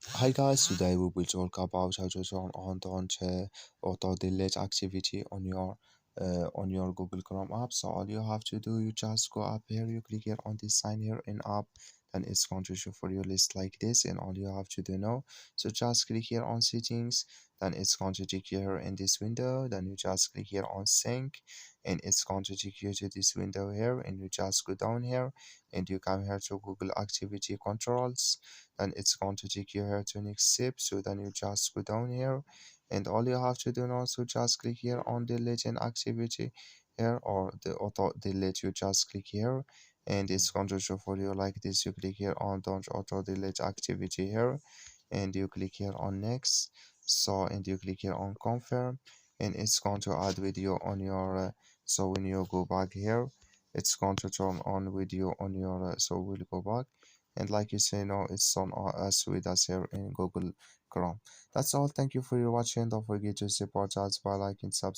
Hi guys, today we will talk about how to turn on don't auto delete activity on your Google Chrome app. So all you have to do, you just go up here, you click here on this sign here in app, then it's going to show for your list like this, and all you have to do now, so just click here on settings, then it's going to take you here in this window, then you just click here on sync, and it's going to take you to this window here, and you just go down here, and you come here to Google activity controls, and it's going to take you here to next step, so then you just go down here, and all you have to do now, so just click here on delete an activity here, or the auto delete, you just click here, and it's going to show for you like this. You click here on don't auto delete activity here, and you click here on next, so and you click here on confirm, and it's going to add video on your so when you go back here, it's going to turn on video on your so we'll go back, and like you say now, it's on us with us here in Google Chrome. That's all. Thank you for your watching. Don't forget to support us by liking, subscribe.